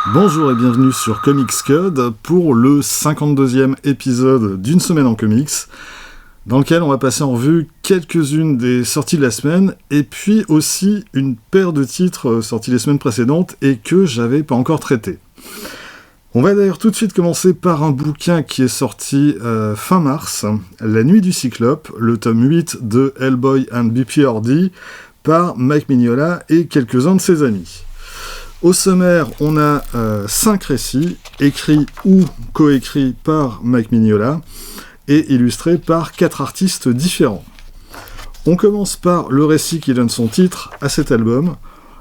Bonjour et bienvenue sur Comics Code pour le 52e épisode d'une semaine en comics, dans lequel on va passer en revue quelques-unes des sorties de la semaine, et puis aussi une paire de titres sortis les semaines précédentes et que j'avais pas encore traités. On va d'ailleurs tout de suite commencer par un bouquin qui est sorti fin mars, La Nuit du Cyclope, le tome 8 de Hellboy and BPRD, par Mike Mignola et quelques-uns de ses amis. Au sommaire, on a 5 récits, écrits ou coécrits par Mike Mignola, et illustrés par 4 artistes différents. On commence par le récit qui donne son titre à cet album,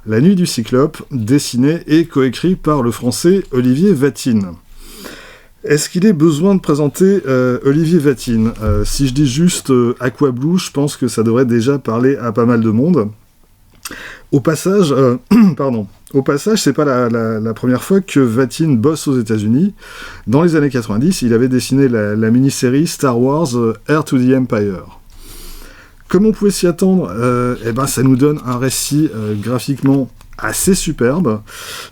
La Nuit du Cyclope, dessiné et coécrit par le français Olivier Vatine. Est-ce qu'il est besoin de présenter Olivier Vatine ? Si je dis juste Aquablue, je pense que ça devrait déjà parler à pas mal de monde. Au passage, c'est pas la première fois que Vatine bosse aux États-Unis. Dans les années 90, il avait dessiné la mini-série Star Wars Heir to the Empire. Comme on pouvait s'y attendre, ça nous donne un récit graphiquement assez superbe,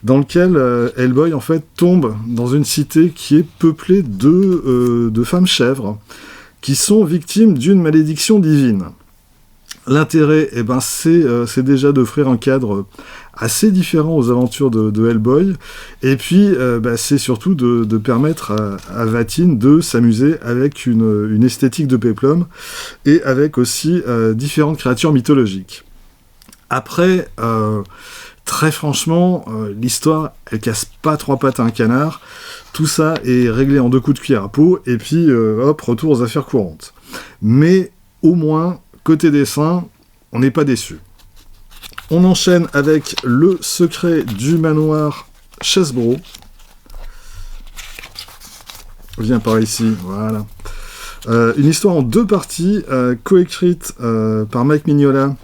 dans lequel Hellboy en fait tombe dans une cité qui est peuplée de femmes chèvres, qui sont victimes d'une malédiction divine. L'intérêt, c'est déjà d'offrir un cadre assez différent aux aventures de Hellboy, et puis c'est surtout de permettre à Vatine de s'amuser avec une esthétique de péplum, et avec aussi différentes créatures mythologiques. Après, très franchement, l'histoire, elle casse pas 3 pattes à un canard, tout ça est réglé en 2 coups de cuillère à peau, et puis retour aux affaires courantes. Mais au moins, côté dessin, on n'est pas déçu. On enchaîne avec Le Secret du Manoir Chesbro. Viens par ici, voilà. Une histoire en 2 parties, coécrite par Mike Mignola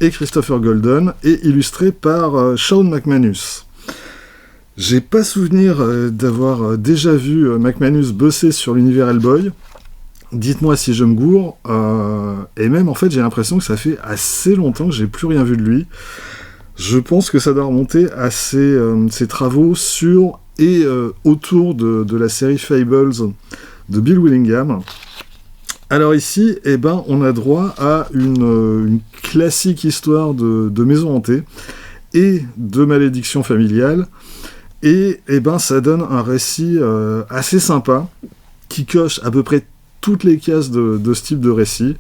et Christopher Golden, et illustrée par Shawn McManus. J'ai pas souvenir d'avoir déjà vu McManus bosser sur l'univers Hellboy. Dites-moi si je me gourre, et même en fait j'ai l'impression que ça fait assez longtemps que j'ai plus rien vu de lui. Je pense que ça doit remonter à ses travaux sur et autour de la série Fables de Bill Willingham. Alors ici, on a droit à une classique histoire de maison hantée et de malédiction familiale, et ça donne un récit assez sympa qui coche à peu près toutes les cases de ce type de récit.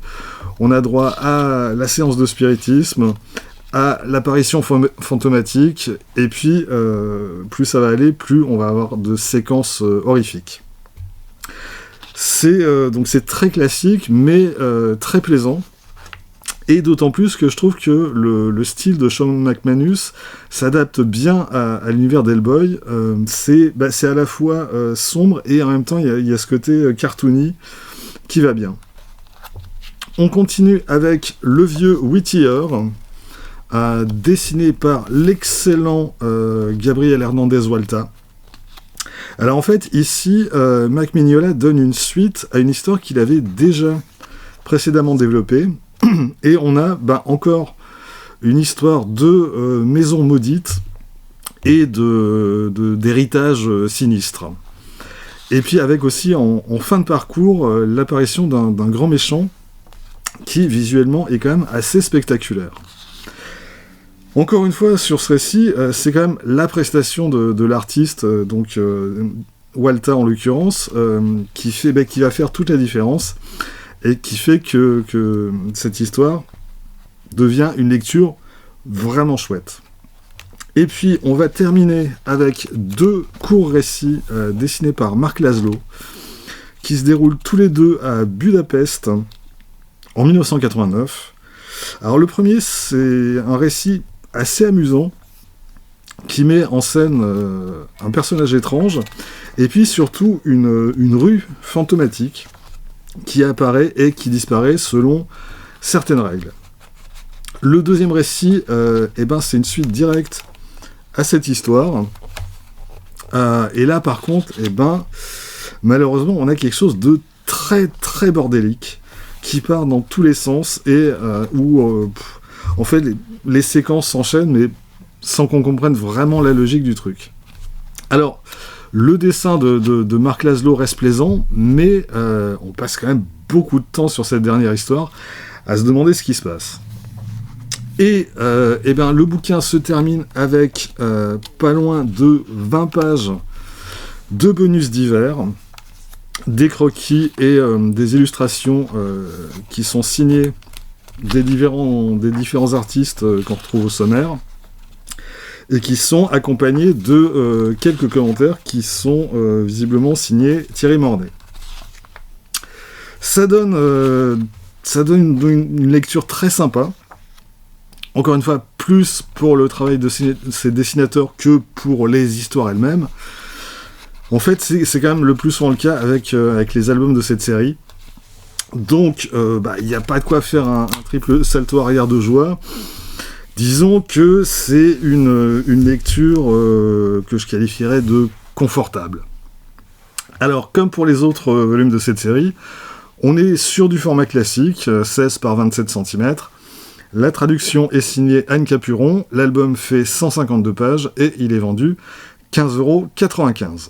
On a droit à la séance de spiritisme, à l'apparition fantomatique, et puis plus ça va aller, plus on va avoir de séquences horrifiques. C'est très classique, mais très plaisant, et d'autant plus que je trouve que le style de Shawn McManus s'adapte bien à l'univers d'Hellboy. C'est à la fois sombre, et en même temps il y a ce côté cartoony qui va bien. On continue avec Le Vieux Whittier, dessiné par l'excellent Gabriel Hernandez Walta. Alors en fait, ici, Mike Mignola donne une suite à une histoire qu'il avait déjà précédemment développée, et on a encore une histoire de maison maudite et d'héritage sinistre. Et puis avec aussi en fin de parcours l'apparition d'un grand méchant qui visuellement est quand même assez spectaculaire. Encore une fois sur ce récit, c'est quand même la prestation de l'artiste, Walta en l'occurrence, qui va faire toute la différence, et qui fait que cette histoire devient une lecture vraiment chouette. Et puis, on va terminer avec 2 courts récits dessinés par Mark Laszlo, qui se déroulent tous les 2 à Budapest, en 1989. Alors, le premier, c'est un récit assez amusant, qui met en scène un personnage étrange, et puis surtout une rue fantomatique, qui apparaît et qui disparaît selon certaines règles. Le deuxième récit, c'est une suite directe à cette histoire, et là par contre, malheureusement on a quelque chose de très très bordélique, qui part dans tous les sens, et où en fait les séquences s'enchaînent, mais sans qu'on comprenne vraiment la logique du truc. Alors, le dessin de Marc Laszlo reste plaisant, mais on passe quand même beaucoup de temps sur cette dernière histoire à se demander ce qui se passe. Et le bouquin se termine avec pas loin de 20 pages de bonus divers, des croquis et des illustrations qui sont signées des différents artistes qu'on retrouve au sommaire, et qui sont accompagnés de quelques commentaires qui sont visiblement signés Thierry Mornay. Ça donne une lecture très sympa. Encore une fois, plus pour le travail de ces dessinateurs que pour les histoires elles-mêmes. En fait, c'est quand même le plus souvent le cas avec les albums de cette série. Donc, il n'y a pas de quoi faire un triple salto arrière de joie. Disons que c'est une lecture que je qualifierais de confortable. Alors, comme pour les autres volumes de cette série, on est sur du format classique, 16 par 27 cm. La traduction est signée Anne Capuron, l'album fait 152 pages et il est vendu 15,95 €.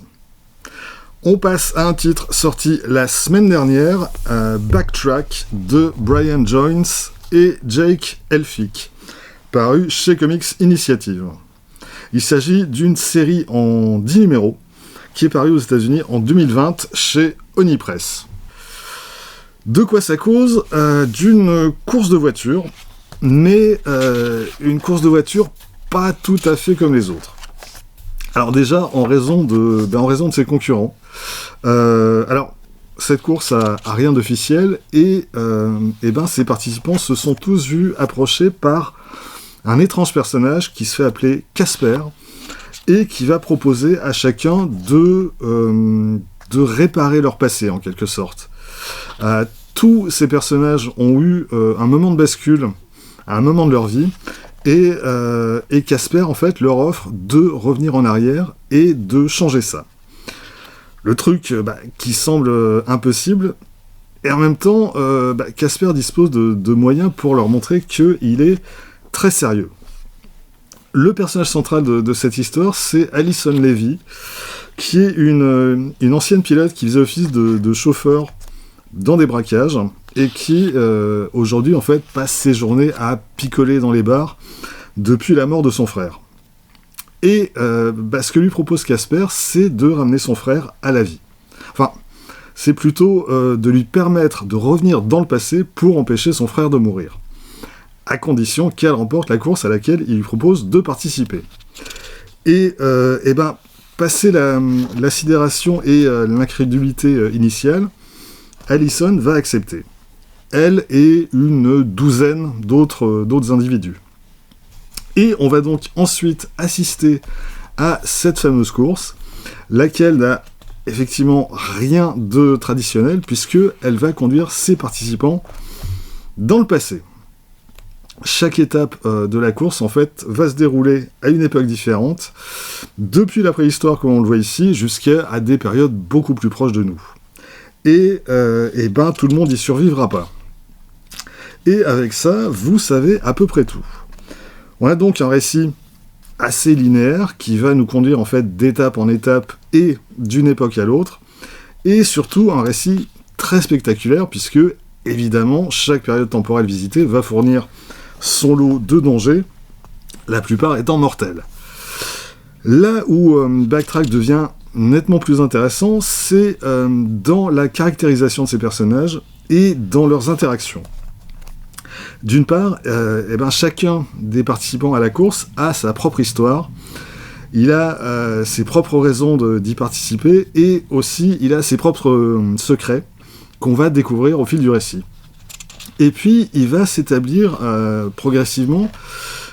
On passe à un titre sorti la semaine dernière, Backtrack de Brian Jones et Jake Elphick, paru chez Comics Initiative. Il s'agit d'une série en 10 numéros qui est parue aux États-Unis en 2020 chez Onipress. De quoi ça cause ? D'une course de voiture, mais une course de voiture pas tout à fait comme les autres. Alors déjà, en raison de ses concurrents. Alors, cette course a rien d'officiel et ses participants se sont tous vus approchés par un étrange personnage qui se fait appeler Casper et qui va proposer à chacun de réparer leur passé, en quelque sorte. Tous ces personnages ont eu un moment de bascule à un moment de leur vie, et Casper, en fait, leur offre de revenir en arrière et de changer ça. Le truc qui semble impossible, et en même temps, Casper dispose de moyens pour leur montrer qu'il est très sérieux. Le personnage central de cette histoire, c'est Alison Levy, qui est une ancienne pilote qui faisait office de chauffeur dans des braquages, et qui, aujourd'hui, en fait, passe ses journées à picoler dans les bars depuis la mort de son frère. Et ce que lui propose Casper, c'est de ramener son frère à la vie. Enfin, c'est plutôt de lui permettre de revenir dans le passé pour empêcher son frère de mourir, à condition qu'elle remporte la course à laquelle il lui propose de participer. Et passé la sidération et l'incrédulité initiale, Alison va accepter. Elle et une douzaine d'autres individus. Et on va donc ensuite assister à cette fameuse course, laquelle n'a effectivement rien de traditionnel, puisqu'elle va conduire ses participants dans le passé. Chaque étape de la course, en fait, va se dérouler à une époque différente, depuis la préhistoire, comme on le voit ici, jusqu'à des périodes beaucoup plus proches de nous. Et tout le monde n'y survivra pas. Et avec ça, vous savez à peu près tout. On a donc un récit assez linéaire qui va nous conduire en fait d'étape en étape et d'une époque à l'autre, et surtout un récit très spectaculaire puisque, évidemment, chaque période temporelle visitée va fournir son lot de dangers, la plupart étant mortels. Là où Backtrack devient nettement plus intéressant, c'est dans la caractérisation de ces personnages et dans leurs interactions. D'une part, chacun des participants à la course a sa propre histoire, il a ses propres raisons d'y participer, et aussi il a ses propres secrets qu'on va découvrir au fil du récit. Et puis, il va s'établir progressivement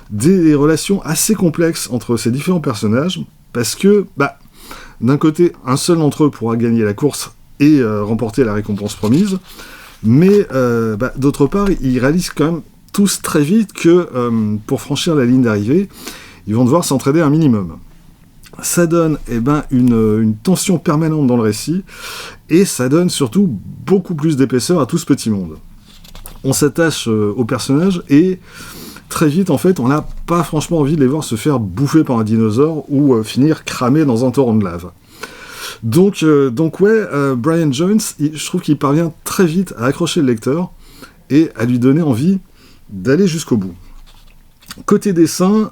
des relations assez complexes entre ces différents personnages, parce que, d'un côté, un seul d'entre eux pourra gagner la course et remporter la récompense promise, mais d'autre part, ils réalisent quand même tous très vite que pour franchir la ligne d'arrivée, ils vont devoir s'entraider un minimum. Ça donne une tension permanente dans le récit, et ça donne surtout beaucoup plus d'épaisseur à tout ce petit monde. On s'attache aux personnages, et très vite, en fait, on n'a pas franchement envie de les voir se faire bouffer par un dinosaure ou finir cramés dans un torrent de lave. Donc Brian Jones, je trouve qu'il parvient très vite à accrocher le lecteur et à lui donner envie d'aller jusqu'au bout. Côté dessin,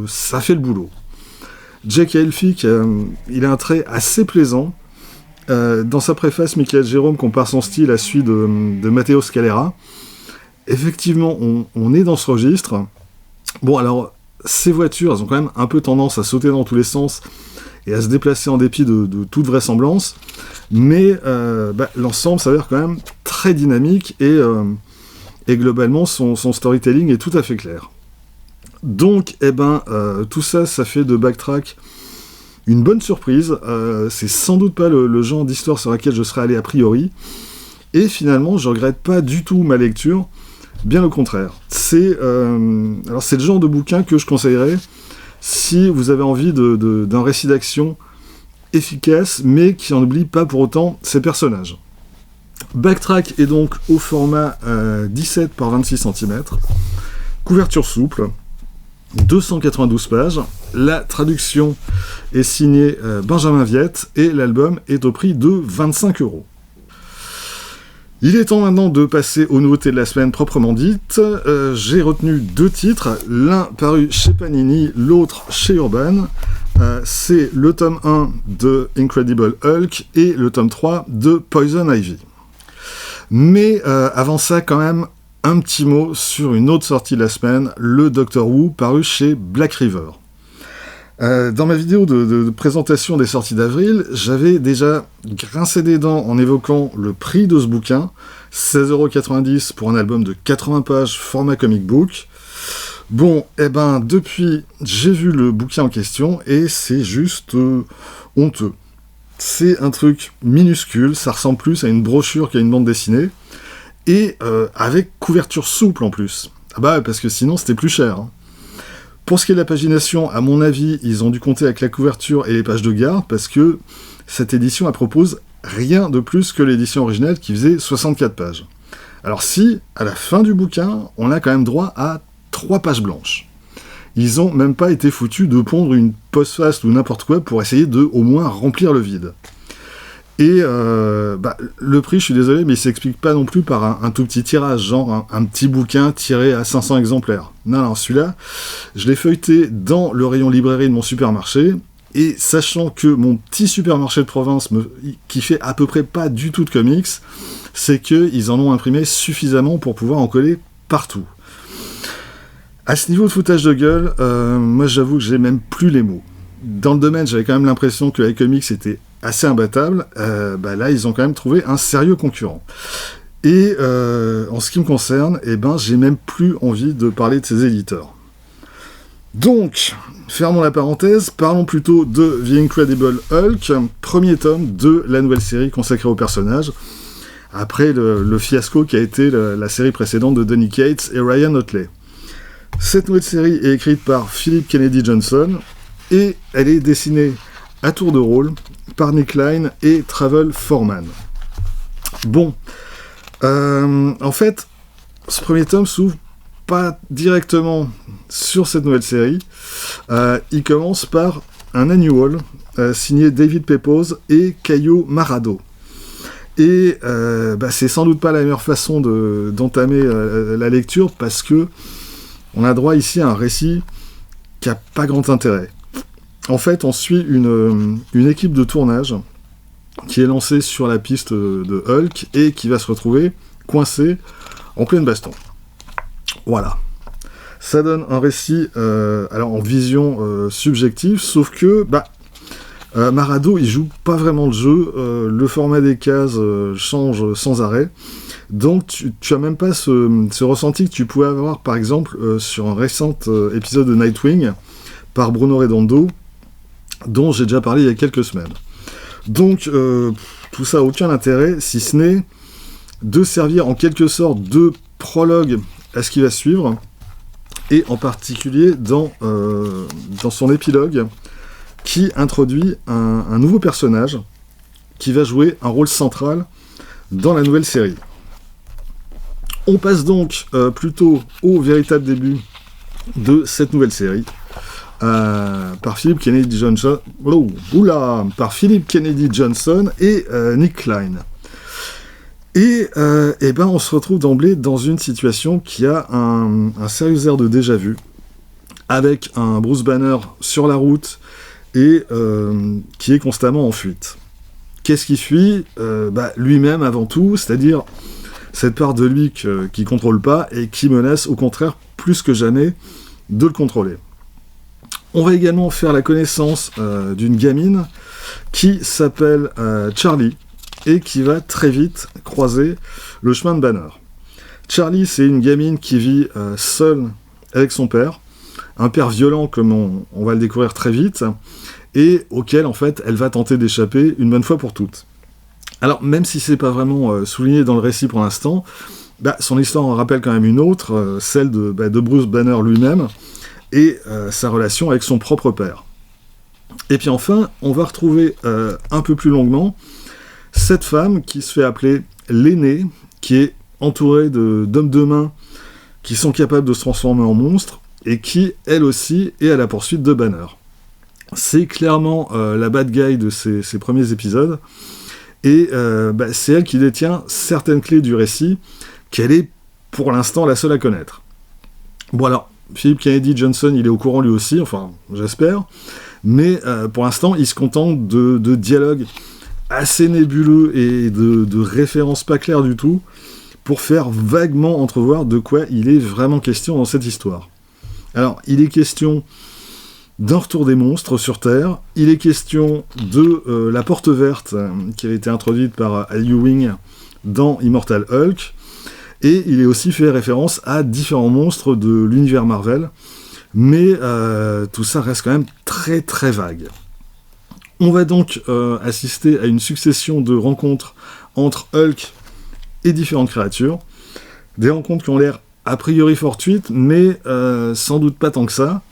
ça fait le boulot. Jake Elphick, il a un trait assez plaisant. Dans sa préface, Michael Jérôme compare son style à celui de Matteo Scalera. Effectivement, on est dans ce registre. Bon, alors, ces voitures, elles ont quand même un peu tendance à sauter dans tous les sens et à se déplacer en dépit de toute vraisemblance, mais l'ensemble s'avère quand même très dynamique et globalement, son storytelling est tout à fait clair. Donc, tout ça fait de Backtrack une bonne surprise. C'est sans doute pas le genre d'histoire sur laquelle je serais allé a priori, et finalement, je regrette pas du tout ma lecture, bien au contraire. C'est le genre de bouquin que je conseillerais si vous avez envie d'un récit d'action efficace, mais qui n'en oublie pas pour autant ses personnages. Backtrack est donc au format 17 par 26 cm, couverture souple, 292 pages, la traduction est signée Benjamin Viette, et l'album est au prix de 25 €. Il est temps maintenant de passer aux nouveautés de la semaine proprement dites. J'ai retenu 2 titres, l'un paru chez Panini, l'autre chez Urban. C'est le tome 1 de Incredible Hulk et le tome 3 de Poison Ivy. Mais avant ça, quand même, un petit mot sur une autre sortie de la semaine, le Doctor Who, paru chez Black River. Dans ma vidéo de présentation des sorties d'avril, j'avais déjà grincé des dents en évoquant le prix de ce bouquin, 16,90 € pour un album de 80 pages, format comic book. Bon, depuis, j'ai vu le bouquin en question, et c'est juste honteux. C'est un truc minuscule, ça ressemble plus à une brochure qu'à une bande dessinée, et avec couverture souple en plus. Ah bah, parce que sinon c'était plus cher, hein. Pour ce qui est de la pagination, à mon avis, ils ont dû compter avec la couverture et les pages de garde, parce que cette édition, elle propose rien de plus que l'édition originale qui faisait 64 pages. Alors si, à la fin du bouquin, on a quand même droit à 3 pages blanches. Ils ont même pas été foutus de pondre une postface ou n'importe quoi pour essayer de, au moins, remplir le vide. Et le prix, je suis désolé, mais il s'explique pas non plus par un tout petit tirage, genre un petit bouquin tiré à 500 exemplaires. Non, celui-là, je l'ai feuilleté dans le rayon librairie de mon supermarché, et sachant que mon petit supermarché de province, qui fait à peu près pas du tout de comics, c'est qu'ils en ont imprimé suffisamment pour pouvoir en coller partout. À ce niveau de foutage de gueule, moi j'avoue que j'ai même plus les mots. Dans le domaine, j'avais quand même l'impression que les comics étaient assez imbattable, là ils ont quand même trouvé un sérieux concurrent. Et en ce qui me concerne, j'ai même plus envie de parler de ces éditeurs. Donc, fermons la parenthèse, parlons plutôt de The Incredible Hulk, premier tome de la nouvelle série consacrée au personnage, après le fiasco qui a été la série précédente de Donny Cates et Ryan Otley. Cette nouvelle série est écrite par Philip Kennedy Johnson, et elle est dessinée à tour de rôle par Nick Line et Travel Foreman. Bon, en fait, ce premier tome s'ouvre pas directement sur cette nouvelle série. Il commence par un annual signé David Pepose et Caio Marado. Et c'est sans doute pas la meilleure façon d'entamer la lecture, parce que on a droit ici à un récit qui a pas grand intérêt. En fait, on suit une équipe de tournage qui est lancée sur la piste de Hulk et qui va se retrouver coincée en pleine baston. Voilà. Ça donne un récit en vision subjective, sauf que Marado, il joue pas vraiment le jeu, le format des cases change sans arrêt, donc tu as même pas ce ressenti que tu pouvais avoir par exemple sur un récent épisode de Nightwing par Bruno Redondo, dont j'ai déjà parlé il y a quelques semaines. Donc, tout ça n'a aucun intérêt, si ce n'est de servir en quelque sorte de prologue à ce qui va suivre, et en particulier dans son épilogue, qui introduit un nouveau personnage qui va jouer un rôle central dans la nouvelle série. On passe donc plutôt au véritable début de cette nouvelle série, par Philip Kennedy Johnson, par Philip Kennedy Johnson et Nick Klein. Et on se retrouve d'emblée dans une situation qui a un sérieux air de déjà-vu, avec un Bruce Banner sur la route et qui est constamment en fuite. Qu'est-ce qui fuit ? Lui-même avant tout, c'est-à-dire cette part de lui qui ne contrôle pas et qui menace au contraire plus que jamais de le contrôler. On va également faire la connaissance d'une gamine qui s'appelle Charlie et qui va très vite croiser le chemin de Banner. Charlie, c'est une gamine qui vit seule avec son père, un père violent comme on va le découvrir très vite, et auquel en fait elle va tenter d'échapper une bonne fois pour toutes. Alors même si c'est pas vraiment souligné dans le récit pour l'instant, son histoire en rappelle quand même une autre, celle de Bruce Banner lui-même, et sa relation avec son propre père. Et puis enfin, on va retrouver un peu plus longuement cette femme qui se fait appeler l'aînée, qui est entourée d'hommes de main qui sont capables de se transformer en monstres, et qui, elle aussi, est à la poursuite de Banner. C'est clairement la bad guy de ces premiers épisodes, et c'est elle qui détient certaines clés du récit, qu'elle est pour l'instant la seule à connaître. Bon alors, Philip Kennedy Johnson, il est au courant lui aussi, enfin, j'espère, mais pour l'instant, il se contente de dialogues assez nébuleux et de références pas claires du tout, pour faire vaguement entrevoir de quoi il est vraiment question dans cette histoire. Alors, il est question d'un retour des monstres sur Terre, il est question de la porte verte qui avait été introduite par Al Ewing dans Immortal Hulk, et il est aussi fait référence à différents monstres de l'univers Marvel, mais tout ça reste quand même très très vague. On va donc assister à une succession de rencontres entre Hulk et différentes créatures, des rencontres qui ont l'air a priori fortuite, mais sans doute pas tant que ça.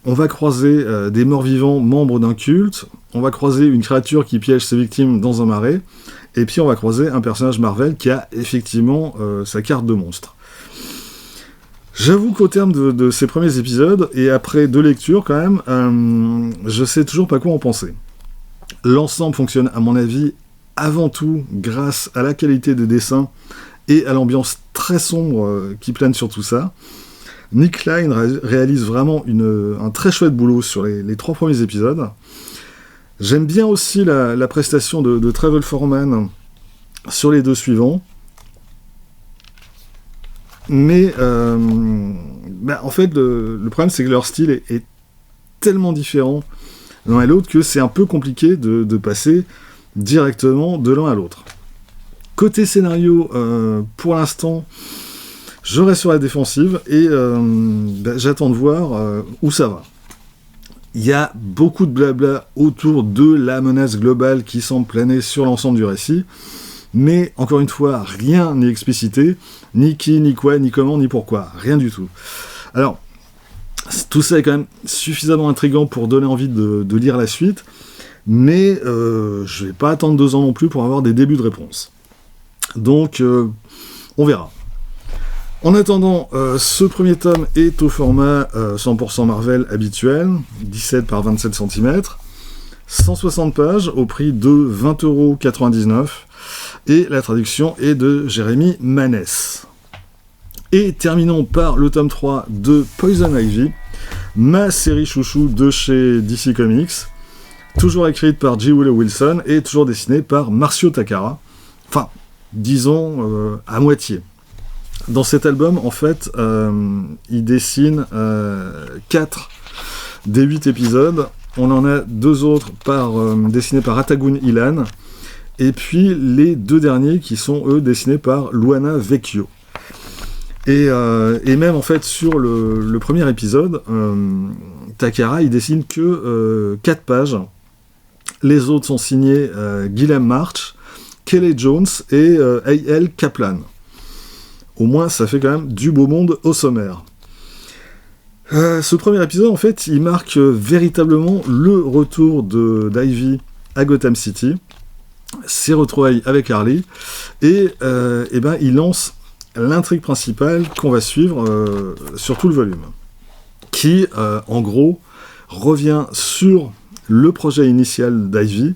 On va croiser des morts-vivants membres d'un culte, on va croiser une créature qui piège ses victimes dans un marais, et puis on va croiser un personnage Marvel qui a effectivement sa carte de monstre. J'avoue qu'au terme de ces premiers épisodes, et après 2 lectures quand même, je sais toujours pas quoi en penser. L'ensemble fonctionne à mon avis avant tout grâce à la qualité des dessins et à l'ambiance très sombre qui plane sur tout ça. Nick Klein réalise vraiment un très chouette boulot sur les 3 premiers épisodes. J'aime bien aussi la prestation de Travel Foreman sur les 2 suivants. Mais en fait, le problème, c'est que leur style est tellement différent l'un et l'autre que c'est un peu compliqué de passer directement de l'un à l'autre. Côté scénario, pour l'instant, je reste sur la défensive et j'attends de voir où ça va. Il y a beaucoup de blabla autour de la menace globale qui semble planer sur l'ensemble du récit, mais encore une fois, rien n'est explicité, ni qui, ni quoi, ni comment, ni pourquoi, rien du tout. Alors, tout ça est quand même suffisamment intriguant pour donner envie de lire la suite, mais je vais pas attendre 2 ans non plus pour avoir des débuts de réponse. Donc, on verra. En attendant, ce premier tome est au format 100% Marvel habituel, 17 par 27 cm, 160 pages au prix de 20,99€, et la traduction est de Jérémy Manès. Et terminons par le tome 3 de Poison Ivy, ma série chouchou de chez DC Comics, toujours écrite par J. Willow Wilson et toujours dessinée par Marcio Takara, enfin, disons à moitié. Dans cet album, en fait, il dessine 4 des 8 épisodes. On en a 2 autres dessinés par Atagun Ilan, et puis les 2 derniers qui sont, eux, dessinés par Luana Vecchio. Et même, en fait, sur le premier épisode, Takara, il dessine que 4 pages. Les autres sont signés Guillem March, Kelly Jones et A.L. Kaplan. Au moins, ça fait quand même du beau monde au sommaire. Ce premier épisode, en fait, il marque véritablement le retour d'Ivy à Gotham City, ses retrouvailles avec Harley, et il lance l'intrigue principale qu'on va suivre sur tout le volume, qui, en gros, revient sur le projet initial d'Ivy,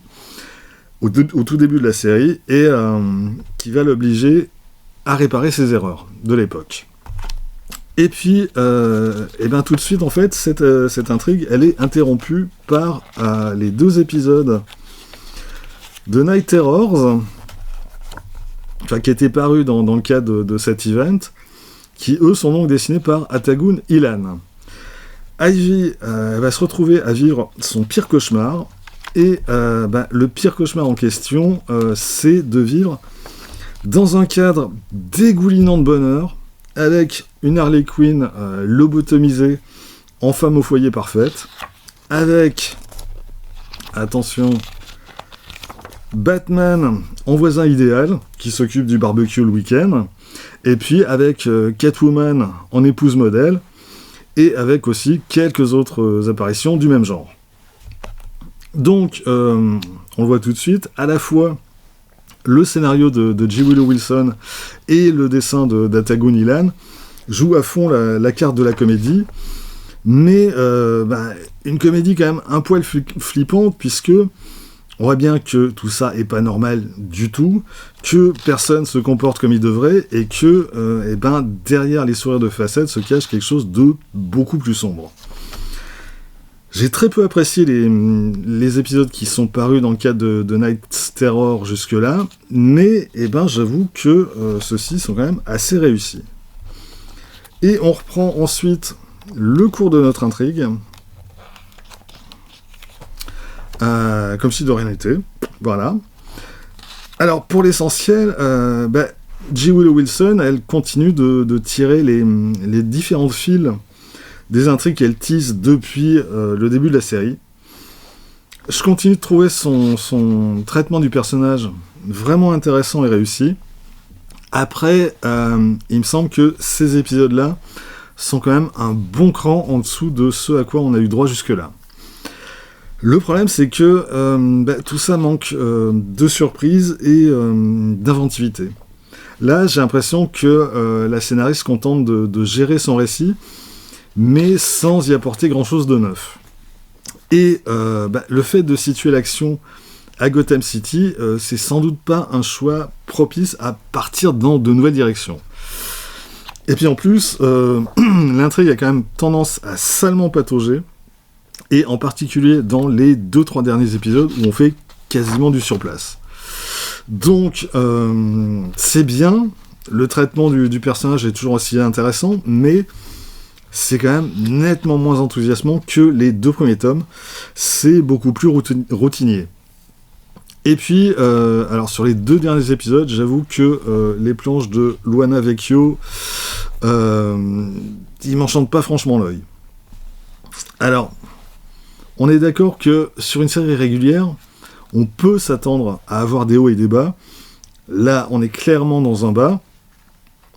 au tout début de la série, et qui va l'obliger à réparer ses erreurs de l'époque. Et puis, tout de suite, en fait, cette intrigue, elle est interrompue par les 2 épisodes de Night Terrors, qui étaient parus dans le cadre de cet event, qui, eux, sont donc dessinés par Atagun Ilan. Ivy va se retrouver à vivre son pire cauchemar, et le pire cauchemar en question, c'est de vivre dans un cadre dégoulinant de bonheur, avec une Harley Quinn lobotomisée en femme au foyer parfaite, avec, attention, Batman en voisin idéal, qui s'occupe du barbecue le week-end, et puis avec Catwoman en épouse modèle, et avec aussi quelques autres apparitions du même genre. Donc, on le voit tout de suite, à la fois le scénario de G. Willow Wilson et le dessin d'Atagun Ilan jouent à fond la carte de la comédie, mais une comédie quand même un poil flippante, puisque on voit bien que tout ça est pas normal du tout, que personne se comporte comme il devrait, et que derrière les sourires de façade se cache quelque chose de beaucoup plus sombre. J'ai très peu apprécié les épisodes qui sont parus dans le cadre de Night Terror jusque-là, mais j'avoue que ceux-ci sont quand même assez réussis. Et on reprend ensuite le cours de notre intrigue, comme si de rien n'était. Voilà. Alors, pour l'essentiel, G. Willow Wilson, elle continue de tirer les différents fils des intrigues qu'elle tease depuis le début de la série. Je continue de trouver son traitement du personnage vraiment intéressant et réussi. Après, il me semble que ces épisodes-là sont quand même un bon cran en dessous de ce à quoi on a eu droit jusque-là. Le problème, c'est que tout ça manque de surprise et d'inventivité. Là, j'ai l'impression que la scénariste se contente de gérer son récit, mais sans y apporter grand-chose de neuf. Et le fait de situer l'action à Gotham City, c'est sans doute pas un choix propice à partir dans de nouvelles directions. Et puis en plus, l'intrigue a quand même tendance à salement patauger, et en particulier dans les 2-3 derniers épisodes où on fait quasiment du surplace. Donc, c'est bien, le traitement du personnage est toujours aussi intéressant, mais c'est quand même nettement moins enthousiasmant que les 2 premiers tomes. C'est beaucoup plus routinier. Et puis, alors sur les 2 derniers épisodes, j'avoue que les planches de Luana Vecchio, ils m'enchantent pas franchement l'œil. Alors, on est d'accord que sur une série régulière, on peut s'attendre à avoir des hauts et des bas. Là, on est clairement dans un bas.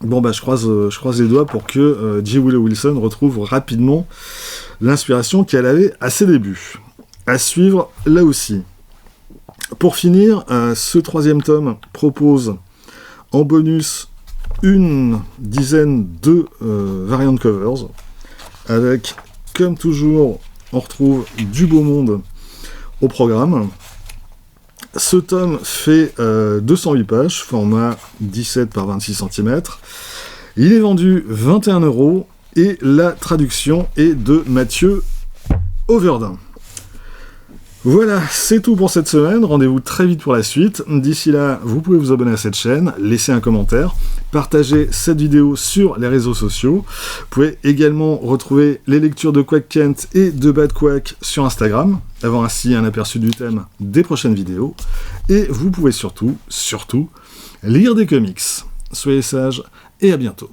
Bon, je croise les doigts pour que G. Willow Wilson retrouve rapidement l'inspiration qu'elle avait à ses débuts. À suivre, là aussi. Pour finir, ce 3e tome propose en bonus une dizaine de variant covers, avec, comme toujours, on retrouve du beau monde au programme. Ce tome fait 208 pages, format 17 par 26 cm. Il est vendu 21€, et la traduction est de Mathieu Overdin. Voilà, c'est tout pour cette semaine. Rendez-vous très vite pour la suite. D'ici là, vous pouvez vous abonner à cette chaîne, laisser un commentaire, partager cette vidéo sur les réseaux sociaux. Vous pouvez également retrouver les lectures de Quack Kent et de Bad Quack sur Instagram, avoir ainsi un aperçu du thème des prochaines vidéos. Et vous pouvez surtout, lire des comics. Soyez sages et à bientôt.